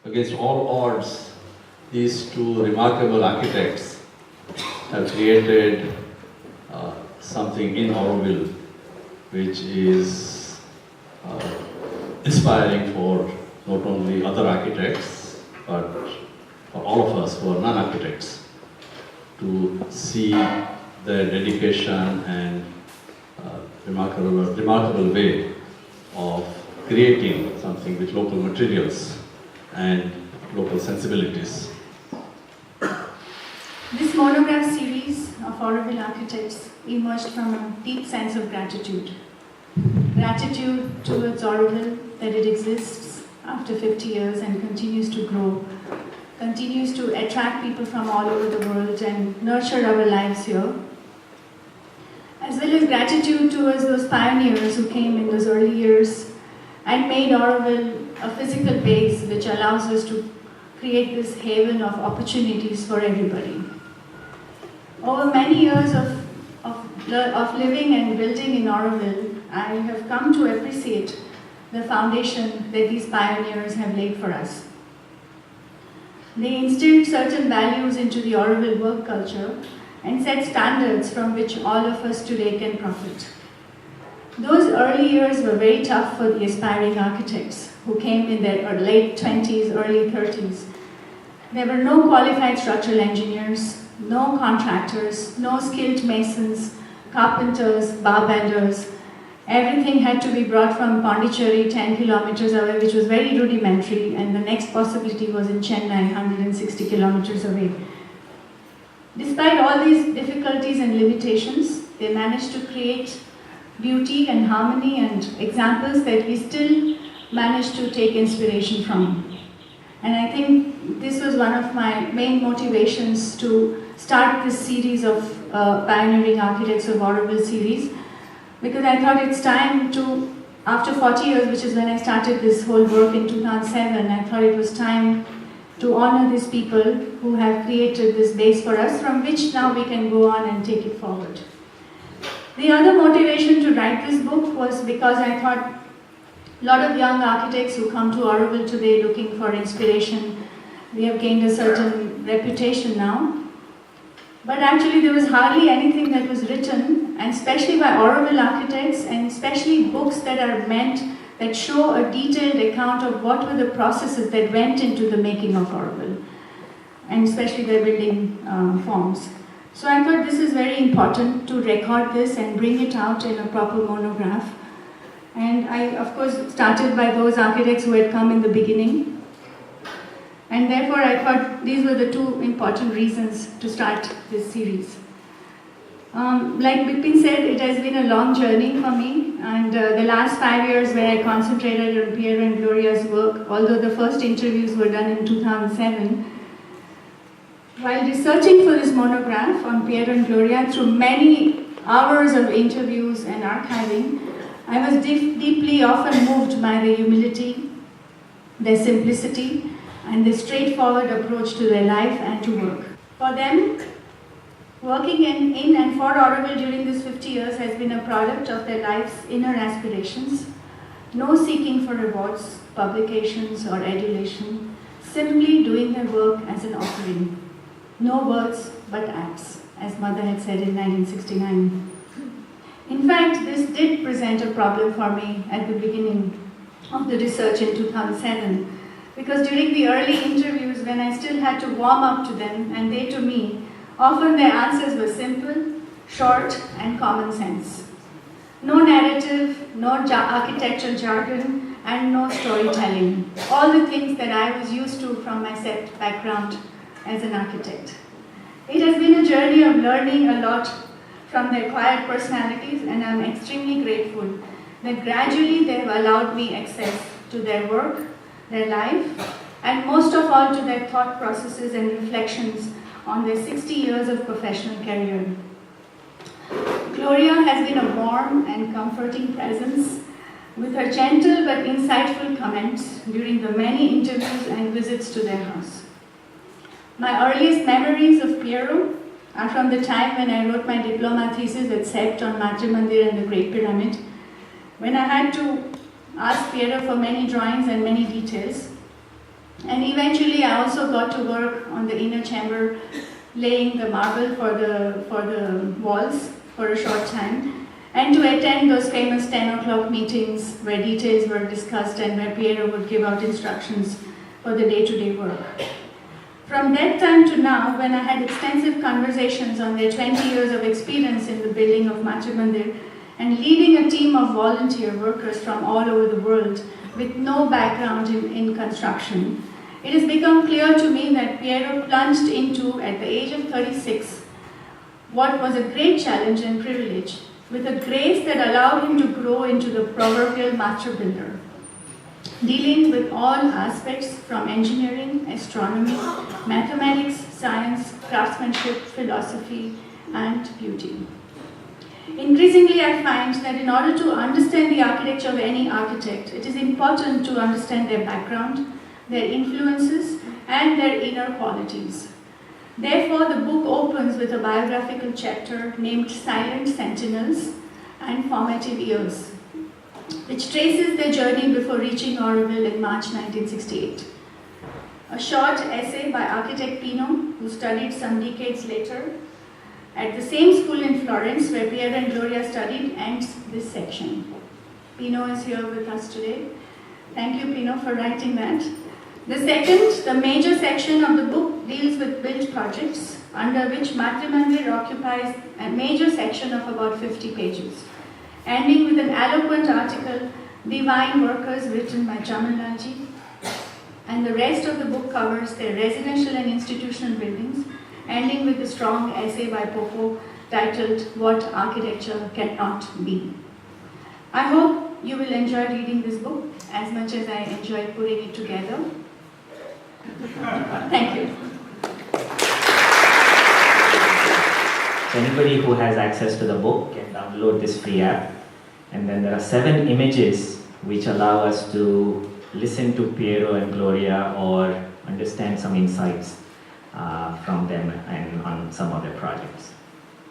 against all odds, these two remarkable architects have created something in Auroville which is inspiring for not only other architects but for all of us who are non-architects to see their dedication and remarkable way of creating something with local materials and local sensibilities. This monograph series of Auroville Architects emerged from a deep sense of gratitude. Gratitude towards Auroville that it exists after 50 years and continues to grow, continues to attract people from all over the world and nurture our lives here. As well as gratitude towards those pioneers who came in those early years and made Auroville a physical base which allows us to create this haven of opportunities for everybody. Over many years of living and building in Auroville, I have come to appreciate the foundation that these pioneers have laid for us. They instilled certain values into the Auroville work culture and set standards from which all of us today can profit. Those early years were very tough for the aspiring architects who came in their late 20s, early 30s. There were no qualified structural engineers, no contractors, no skilled masons, carpenters, bar benders. Everything had to be brought from Pondicherry, 10 kilometers away, which was very rudimentary, and the next possibility was in Chennai, 160 kilometers away. Despite all these difficulties and limitations, they managed to create beauty and harmony and examples that we still manage to take inspiration from. And I think this was one of my main motivations to start this series of Pioneering Architects of Auroville series, because I thought it's time to, after 40 years, which is when I started this whole work in 2007, I thought it was time to honor these people who have created this base for us, from which now we can go on and take it forward. The other motivation to write this book was because I thought a lot of young architects who come to Auroville today looking for inspiration, we have gained a certain reputation now. But actually there was hardly anything that was written, and especially by Auroville architects, and especially books that are meant that show a detailed account of what were the processes that went into the making of Auroville, and especially their building forms. So I thought this is very important to record this and bring it out in a proper monograph. And I, of course, started by those architects who had come in the beginning. And therefore, I thought these were the two important reasons to start this series. Like Bipin said, it has been a long journey for me, and the last 5 years where I concentrated on Piero and Gloria's work, although the first interviews were done in 2007, while researching for this monograph on Piero and Gloria through many hours of interviews and archiving, I was deeply often moved by their humility, their simplicity, and their straightforward approach to their life and to work. For them, working in and for Auroville during these 50 years has been a product of their life's inner aspirations, no seeking for rewards, publications, or adulation, simply doing their work as an offering. No words, but acts, as Mother had said in 1969. In fact, this did present a problem for me at the beginning of the research in 2007, because during the early interviews, when I still had to warm up to them, and they to me, often their answers were simple, short, and common sense. No narrative, no architectural jargon, and no storytelling. All the things that I was used to from my set background as an architect. It has been a journey of learning a lot from their quiet personalities, and I'm extremely grateful that gradually they have allowed me access to their work, their life, and most of all to their thought processes and reflections on their 60 years of professional career. Gloria has been a warm and comforting presence with her gentle but insightful comments during the many interviews and visits to their house. My earliest memories of Piero are from the time when I wrote my diploma thesis at CEPT on Matrimandir and the Great Pyramid, when I had to ask Piero for many drawings and many details. And eventually I also got to work on the inner chamber, laying the marble for the walls for a short time, and to attend those famous 10 o'clock meetings where details were discussed and where Piero would give out instructions for the day-to-day work. From that time to now, when I had extensive conversations on their 20 years of experience in the building of Matrimandir and leading a team of volunteer workers from all over the world with no background in construction, it has become clear to me that Piero plunged into, at the age of 36, what was a great challenge and privilege, with a grace that allowed him to grow into the proverbial master builder, dealing with all aspects from engineering, astronomy, mathematics, science, craftsmanship, philosophy, and beauty. Increasingly, I find that in order to understand the architecture of any architect, it is important to understand their background, their influences, and their inner qualities. Therefore, the book opens with a biographical chapter named Silent Sentinels and Formative Years, which traces their journey before reaching Auroville in March 1968. A short essay by architect Pino, who studied some decades later at the same school in Florence where Piero and Gloria studied, ends this section. Pino is here with us today. Thank you, Pino, for writing that. The second, the major section of the book, deals with built projects, under which Matrimandir occupies a major section of about 50 pages, ending with an eloquent article, Divine Workers, written by Chamanlalji, and the rest of the book covers their residential and institutional buildings, ending with a strong essay by Popo titled, What Architecture Cannot Be. I hope you will enjoy reading this book as much as I enjoyed putting it together. Thank you. So anybody who has access to the book can download this free app. And then there are 7 images which allow us to listen to Piero and Gloria or understand some insights from them and on some of their projects.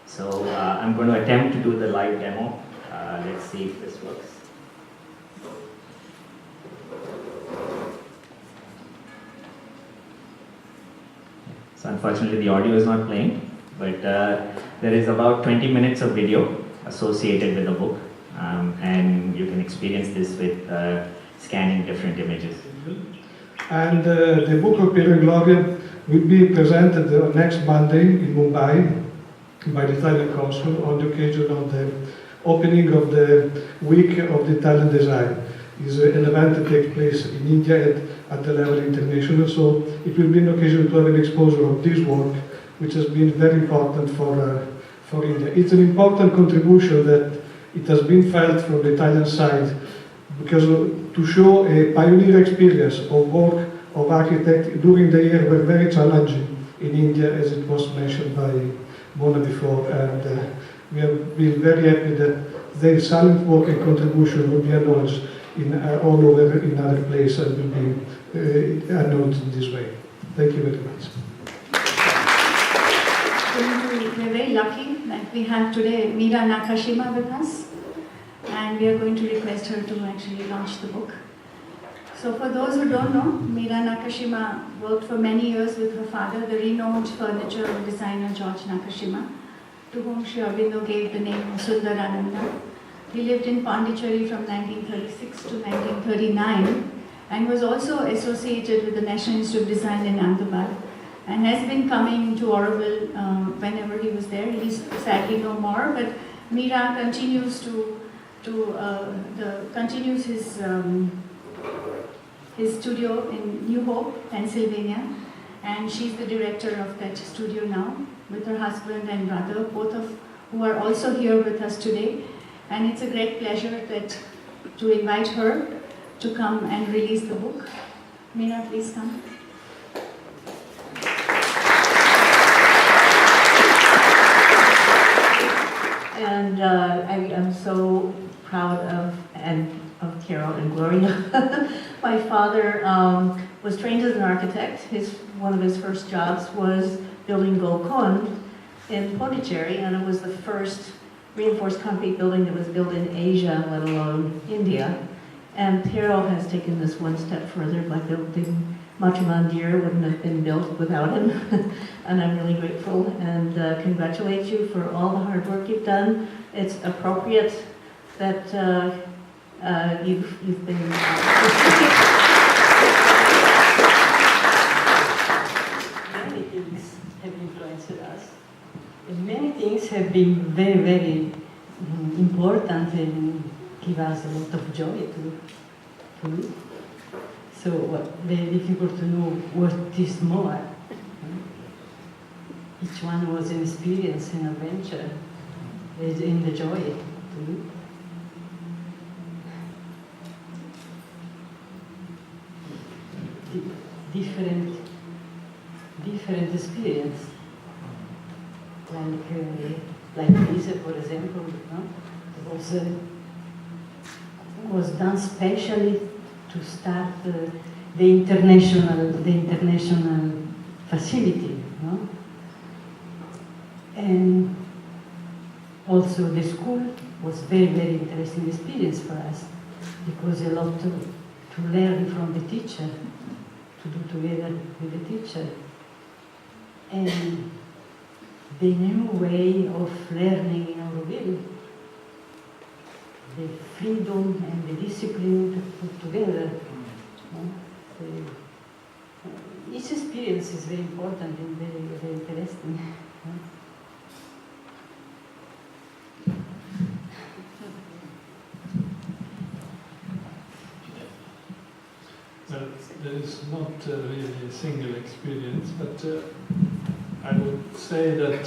So I'm going to attempt to do the live demo. Let's see if this works. So unfortunately the audio is not playing, but there is about 20 minutes of video associated with the book, and you can experience this with scanning different images. And the book of Piero and Gloria will be presented next Monday in Mumbai by the Italian Consul on the occasion of the opening of the Week of the Italian Design. It's an event that takes place in India at the level international, so it will be an occasion to have an exposure of this work, which has been very important for India. It's an important contribution that it has been felt from the Italian side, because to show a pioneer experience of work of architect during the year were very challenging in India, as it was mentioned by Mona before, and we have been very happy that their silent work and contribution will be acknowledged all over in other places and will be acknowledged in this way. Thank you very much. We're very lucky that we have today Mira Nakashima with us, and we are going to request her to actually launch the book. So for those who don't know, Mira Nakashima worked for many years with her father, the renowned furniture designer George Nakashima, to whom Sri Aurobindo gave the name Sundarananda. He lived in Pondicherry from 1936 to 1939 and was also associated with the National Institute of Design in Ahmedabad, and has been coming to Auroville whenever he was there. He's sadly no more, but Mira continues continues his studio in New Hope, Pennsylvania, and she's the director of that studio now with her husband and brother, both of who are also here with us today. And it's a great pleasure to invite her to come and release the book. Mira, please come. And I am so proud of Piero and Gloria. My father was trained as an architect. One of his first jobs was building Golconda in Pondicherry, and it was the first reinforced concrete building that was built in Asia, let alone India. And Piero has taken this one step further by building Matrimandir wouldn't have been built without him, and I'm really grateful and congratulate you for all the hard work you've done. It's appropriate that you've been. Many things have influenced us. And many things have been very, very important and give us a lot of joy to do. So very difficult to know what is more. Each one was an experience, an adventure, in the joy to do. Different experience. Like this, for example, was done specially to start the international facility, no? And also the school was very, very interesting experience for us because a lot to learn from the teacher, to do together with the teacher, and the new way of learning in Auroville, the freedom and the discipline to put together. Each experience is very important and very, very interesting. Well, there is not really a single experience, but I would say that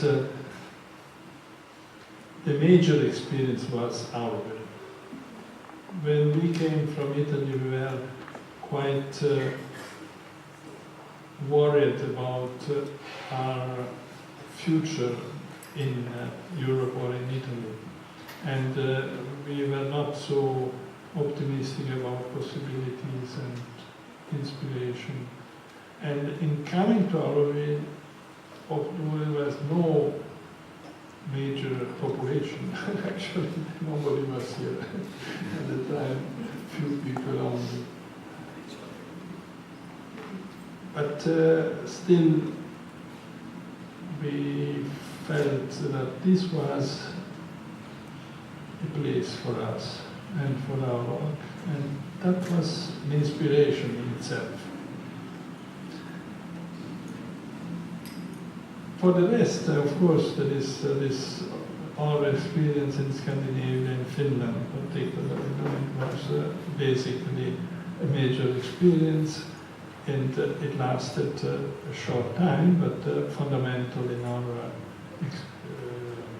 the major experience was Auroville. When we came from Italy, we were quite worried about our future in Europe or in Italy. And we were not so optimistic about possibilities and inspiration. And in coming to Auroville, there was no major population. Actually, nobody was here at the time, few people only. But still, we felt that this was a place for us and for our work, and that was an inspiration in itself. For the rest, of course, there is our experience in Scandinavia and Finland particularly. It was basically a major experience, and it lasted a short time, but fundamental in our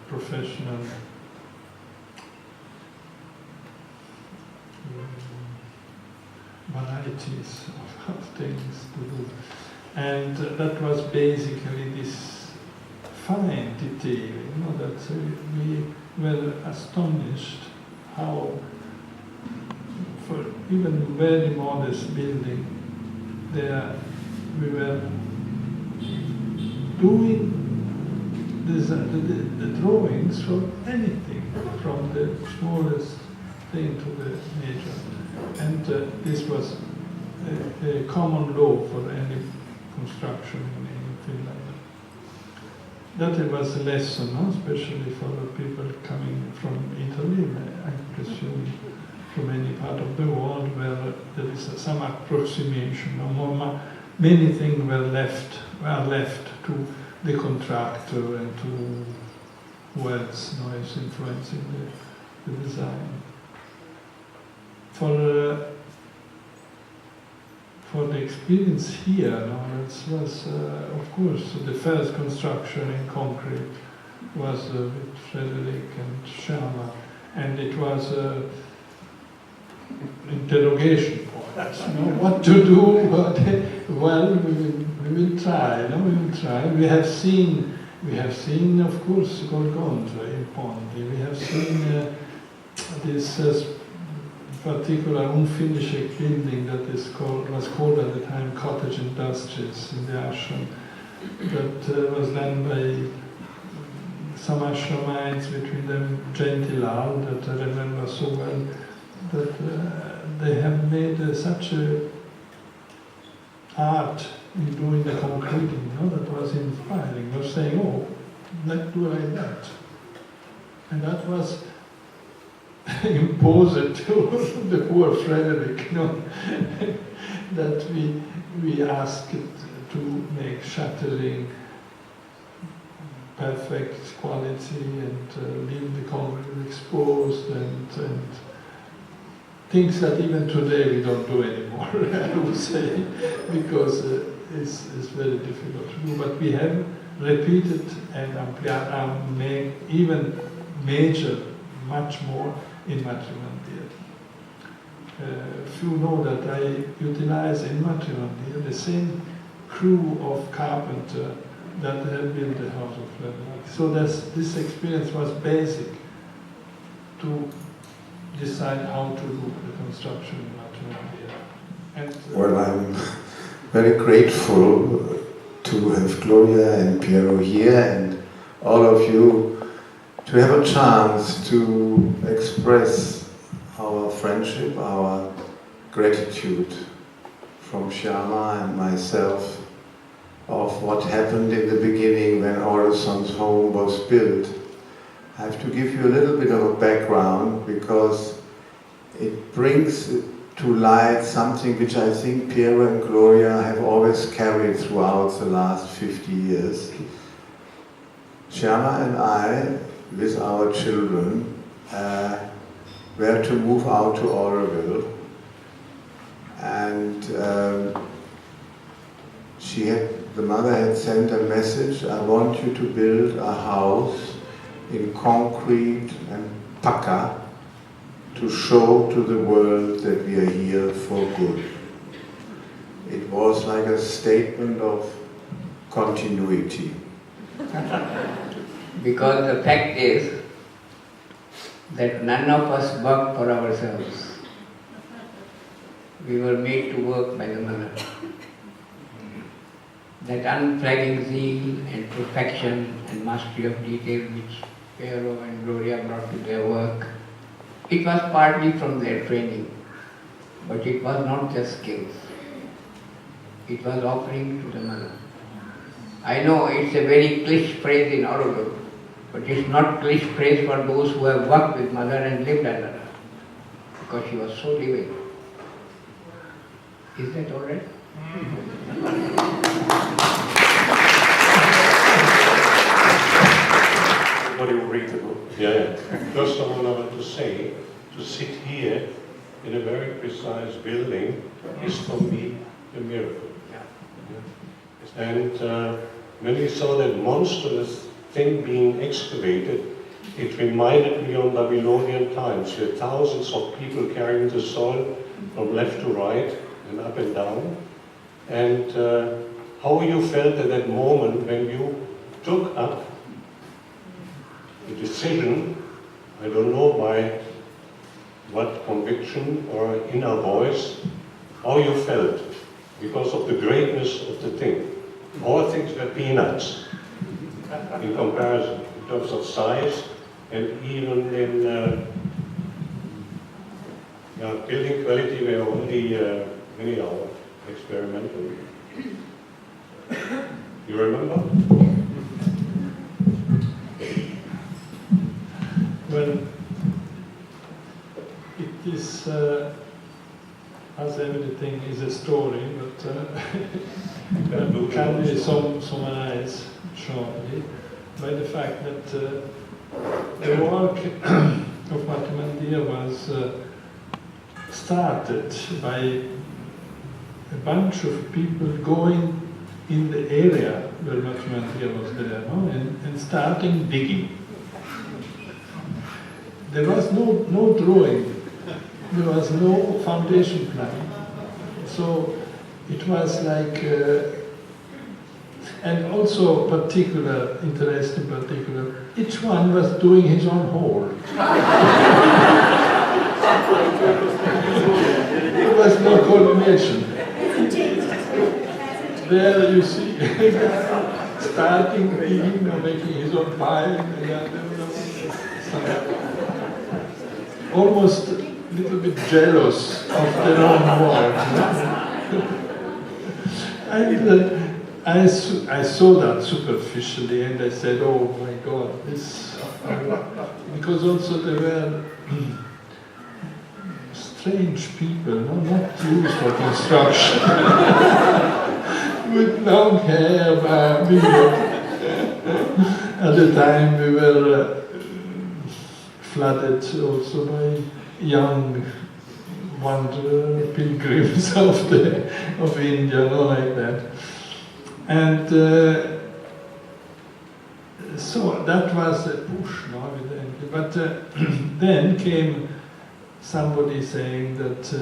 professional varieties of things to do. And that was basically this fine detail, that we were astonished how, for even very modest building, there we were doing the drawings for anything, from the smallest thing to the major. And this was a common law for any construction in Finland. That was a lesson, especially for the people coming from Italy, I presume from any part of the world where there is some approximation. Many things were left to the contractor and to who else is influencing the design. For the experience here, it was, of course, the first construction in concrete was with Frederick and Sharma, and it was an interrogation for us. What to do? Well, we will try. We will try. We have seen, of course, Gorgonzola in Ponti. We have seen this particular unfinished building that was called at the time Cottage Industries in the ashram, that was done by some ashramites, between them Gentilal, that I remember so well, that they have made such a art in doing the concreting, that was inspiring. Not saying, oh, let's do like that. And that was imposed to the poor Frederick, that we asked to make shattering perfect quality and leave the concrete exposed and things that even today we don't do anymore, I would say, because it's very difficult to do. But we have repeated and made even major, much more in Matrimandir. Few know that I utilize in Matrimandir the same crew of carpenter that have built the house of Frederick. So this experience was basic to decide how to do the construction in Matrimandir. And well, I'm very grateful to have Gloria and Piero here and all of you to have a chance to express our friendship, our gratitude from Shyama and myself of what happened in the beginning when Orison's home was built. I have to give you a little bit of a background because it brings to light something which I think Piero and Gloria have always carried throughout the last 50 years. Shyama and I, with our children, were to move out to Auroville, and the mother had sent a message, I want you to build a house in concrete and paka to show to the world that we are here for good. It was like a statement of continuity. Because the fact is that none of us work for ourselves. We were made to work by the mother. That unflagging zeal and perfection and mastery of detail which Piero and Gloria brought to their work, it was partly from their training, but it was not just skills. It was offering to the mother. I know it's a very cliché phrase in Auroville, but it's not cliché phrase for those who have worked with mother and lived under her, because she was so living. Is that all right? Everybody will read the book. Yeah. First of all, I want to say, to sit here in a very precise building is for me a miracle. Yeah. And when we saw that monstrous thing being excavated, it reminded me of Babylonian times, where thousands of people carrying the soil from left to right and up and down. And how you felt at that moment when you took up the decision, I don't know by what conviction or inner voice, how you felt because of the greatness of the thing. All things were peanuts in comparison, in terms of size and even in building quality were only anyhow experimental. You remember? Well, it is, as everything is a story, but can be summarized shortly by the fact that the work of Matrimandir was started by a bunch of people going in the area where Matrimandir was there, and starting digging. There was no drawing, there was no foundation plan. So it was like, and also particular, interest in particular, each one was doing his own hole. There was no coordination. There you see, starting digging or making his own pile, almost a little bit jealous of their own work. I saw that superficially and I said, oh my God, this, because also there were strange people, not used for construction, with long hair, at the time we were flooded also by young wanderer pilgrims of India, like that. And so that was a push, evidently. But then came somebody saying that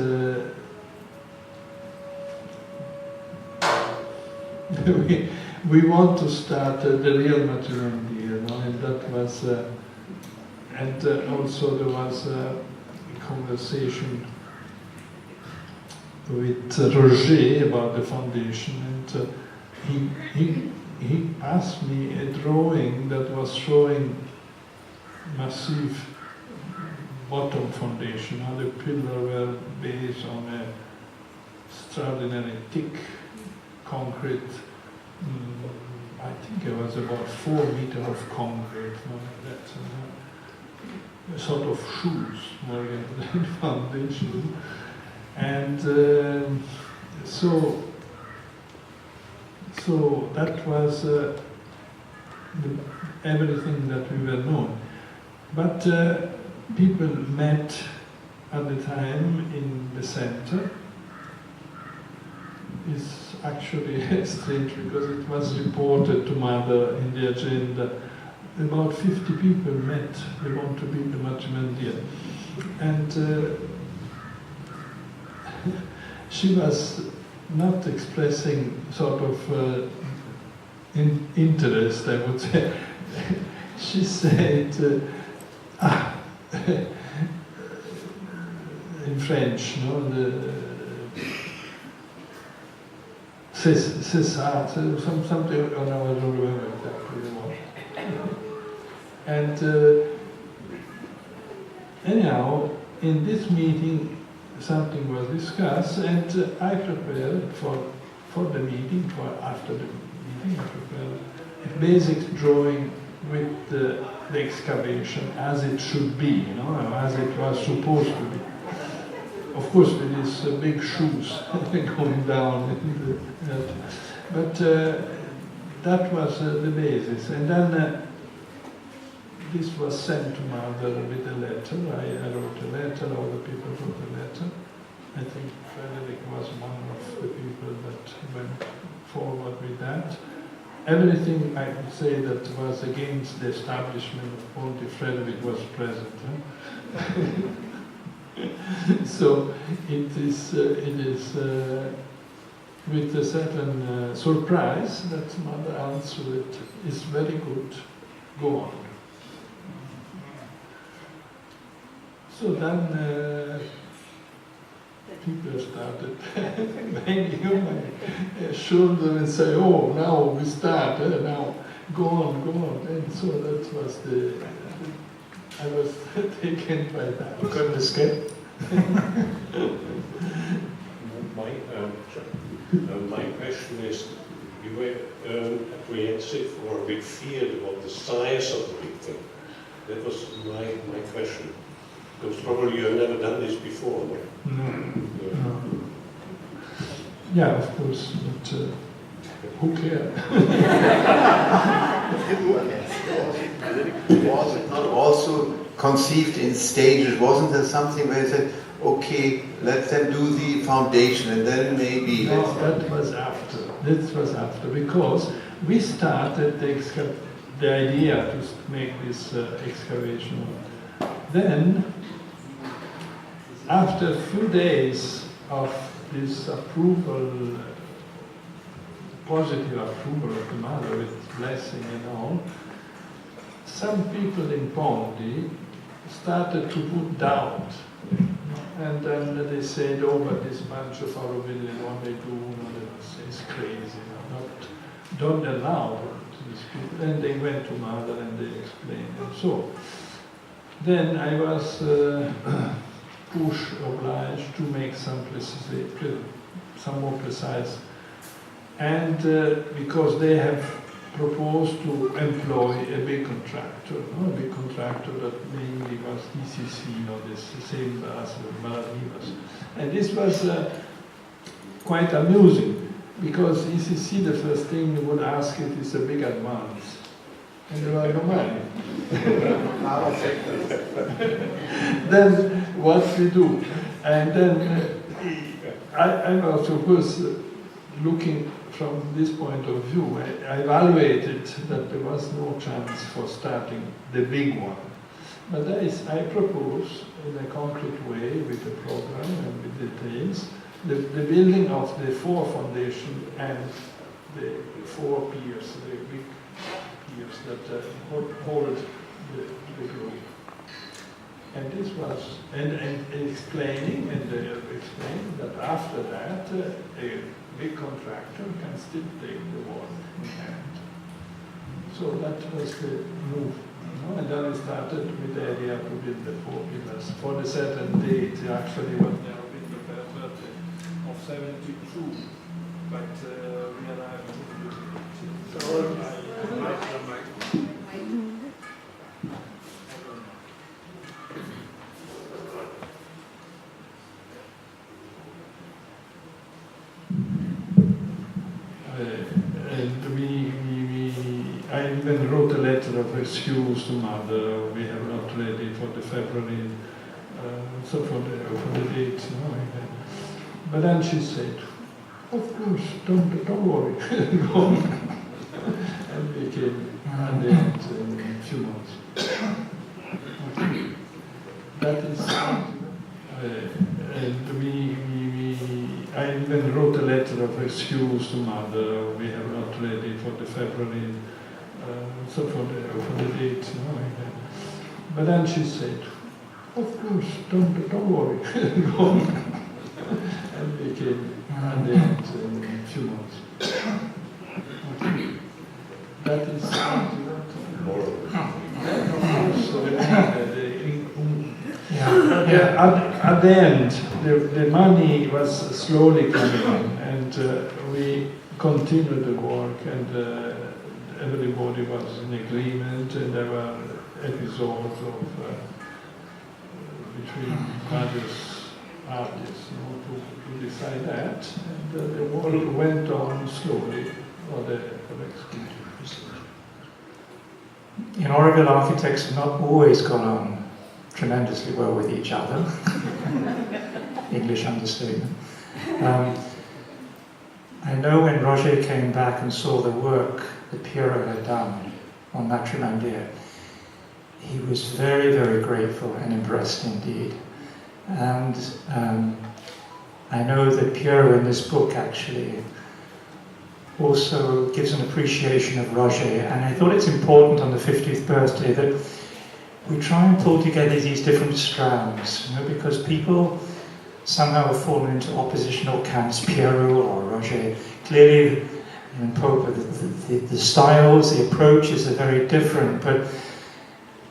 we want to start the real Matrimandir, and that was, and also there was a conversation with Roger about the foundation, and he passed me a drawing that was showing massive bottom foundation, how the pillars were based on a extraordinary thick concrete. I think it was about 4 meters of concrete, like that, a sort of shoes more than foundation. And so that was everything that we were known. But people met at the time in the center. It's actually strange because it was reported to Mother in the agenda. About 50 people met. They want to be the Matrimandir. And she was not expressing sort of interest, I would say. She said, in French, c'est ça, something, I don't remember exactly what. And anyhow, in this meeting, something was discussed, and I prepared for the meeting, after the meeting, I prepared a basic drawing with the excavation as it should be, as it was supposed to be. Of course, with these big shoes going down, but that was the basis. And then this was sent to Mother with a letter. I wrote a letter, other people wrote a letter. I think Frederick was one of the people that went forward with that. Everything I could say that was against the establishment of Ponte, Frederick was present. So it is with a certain surprise that Mother answered, "Is very good, go on." So then people started banging on my shoulder and say, "Oh, now we start, now go on." And so that was I was taken by that. You couldn't escape? My question is, you were apprehensive or a bit feared about the size of the big thing. That was my question. Because probably you have never done this before, no? No. Yeah, of course, but who cares? Was it not also conceived in stages? Wasn't there something where you said, okay, let them do the foundation and then maybe... No, that was after. This was after, because we started the idea to make this excavation. Then, after a few days of this approval, positive approval of the Mother with blessing and all, some people in Ponte started to put doubt. And then they said, oh, but this bunch of Auroville, what they do, is crazy. Don't allow these people. And they went to Mother and they explained. And so, then I was obliged to make some more precise and because they have proposed to employ a big contractor, a big contractor that mainly was ECC, the same as Maladivas. And this was quite amusing, because ECC, the first thing they would ask it is a big advance. And there were no money. Then what we do? And then I was, of course, looking from this point of view, I evaluated that there was no chance for starting the big one. But I propose, in a concrete way, with a program and with details, the building of the 4 foundation and the 4 piers, the big piers that hold the group. And this was, and explaining, and they explained that after that, a big contractor can still take the work in hand. So that was the move. And then we started with the idea to build the 4 pillars for a certain date. Actually, what they have been prepared of 72, but we arrived at so I like the I even wrote a letter of excuse to Mother. We have not ready for the February, so for the date. But then she said, "Of course, don't worry, go on." And we came at the end in a few months. That is, I even wrote a letter of excuse to Mother. We have not ready for the February, so for the date. But then she said, "Of course, don't worry, go on." And we came at the end in a few months. That is at the end, the money was slowly coming in, and we continued the work, and everybody was in agreement, and there were episodes of between various artists to decide that, and the work went on slowly for the execution. In Auroville, architects have not always gone on tremendously well with each other. English understatement. I know when Roger came back and saw the work that Piero had done on Matrimandir, he was very, very grateful and impressed indeed. And I know that Piero in this book actually also gives an appreciation of Roger, and I thought it's important on the 50th birthday that we try and pull together these different strands, because people somehow have fallen into oppositional camps, Piero or Roger. Clearly, in Pope, the styles, the approaches are very different, but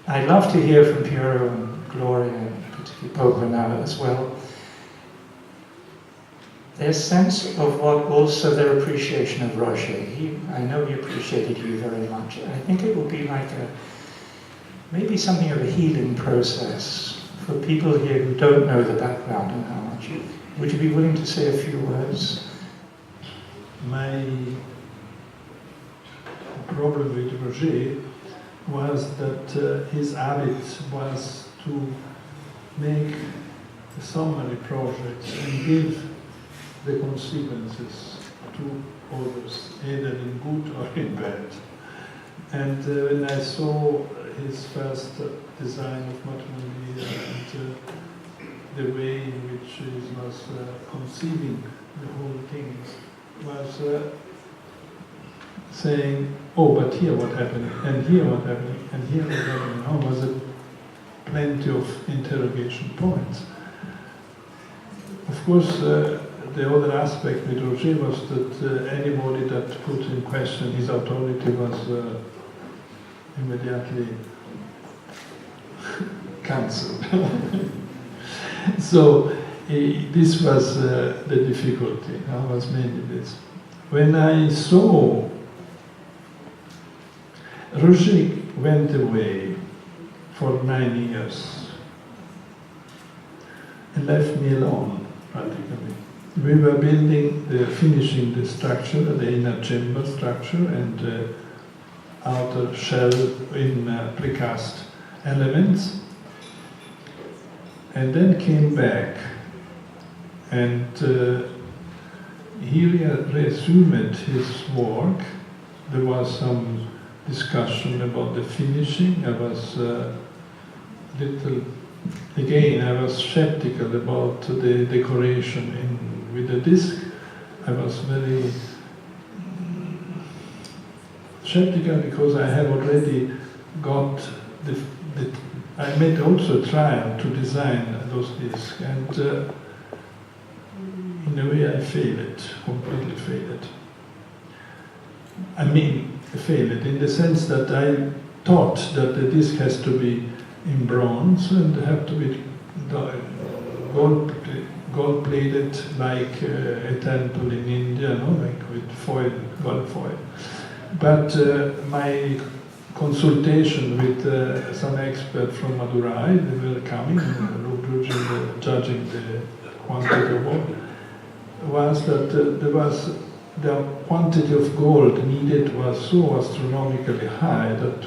I'd love to hear from Piero and Gloria, and particularly Pope now as well, their sense of what also their appreciation of Roger. I know he appreciated you very much. I think it will be like maybe something of a healing process for people here who don't know the background and how much. Would you be willing to say a few words? My problem with Roger was that his habit was to make summary projects and give the consequences to others, either in good or in bad. And when I saw his first design of Matrimandir and the way in which he was conceiving the whole thing, was saying, "Oh, but here what happened, and here what happened, and here what happened." Oh, was it plenty of interrogation points. Of course, the other aspect with Roger was that anybody that put in question his authority was immediately cancelled. So this was the difficulty. Was mainly this. when I saw Roger went away for 9 years and left me alone, practically. We were finishing the structure, the inner chamber structure, and outer shell in precast elements. And then came back, and he resumed his work. There was some discussion about the finishing. I was I was skeptical about the decoration with the disc. I was very skeptical because I have already got I made also a trial to design those discs, and in a way I failed, completely failed. I mean, failed in the sense that I thought that the disc has to be in bronze and have to be gold-plated like a temple in India, no? Like with foil, gold foil. But my consultation with some expert from Madurai, they were coming, judging the quantity of gold, was that the quantity of gold needed was so astronomically high that,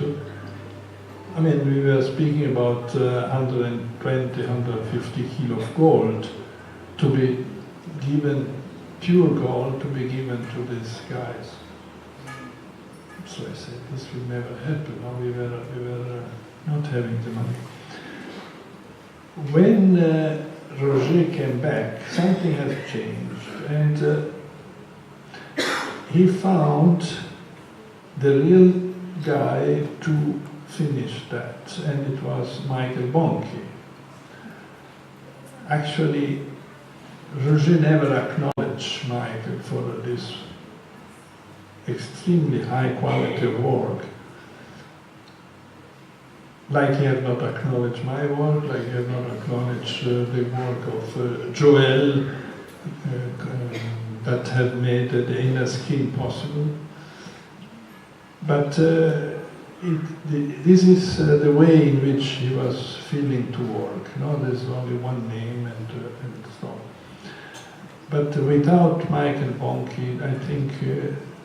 I mean, we were speaking about 120, 150 kilo of gold to be given, pure gold to be given to these guys. So I said, this will never happen. No, we were not having the money. When Roger came back, something had changed, and he found the real guy to finish that, and it was Michael Bonchi. Actually, Roger never acknowledged Michael for this extremely high quality of work. Like he had not acknowledged my work, like he had not acknowledged the work of Joel that had made the inner skin possible. But this is the way in which he was feeling to work. No, there's only one name and so on. But without Michael Bonchi, I think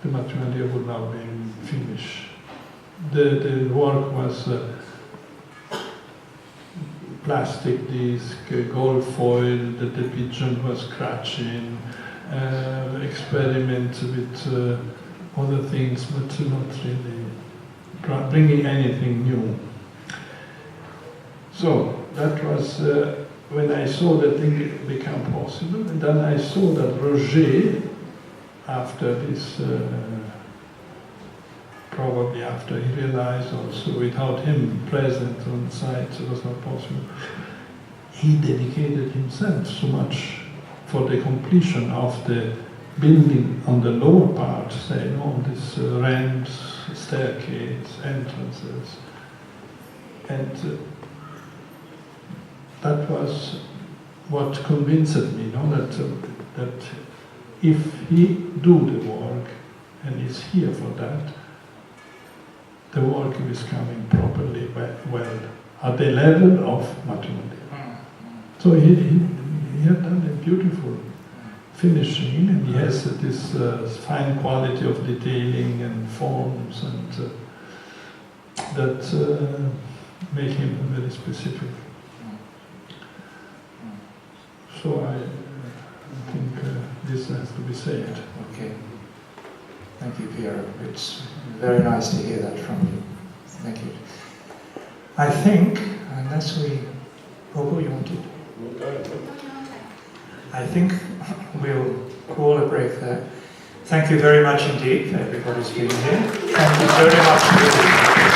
the Matrimandir would not be finished. The work was plastic disc, gold foil that the pigeon was scratching, experiments with other things, but not really bringing anything new. So that was when I saw that thing become possible, and then I saw that Roger, after this, probably after he realized also without him present on site it was not possible, he dedicated himself so much for the completion of the building on the lower part, say, this ramps, staircase, entrances, and that was what convinced me, that if he do the work and is here for that, the work is coming properly well at the level of Matrimandir. So he had done a beautiful finishing, and he has this fine quality of detailing and forms, and that make him very specific. So I think this has to be said. Okay. Thank you, Piero. It's very nice to hear that from you. Thank you. I think, unless Bobo, you wanted? I think we'll call a break there. Thank you very much indeed for everybody's being here. Thank you very much.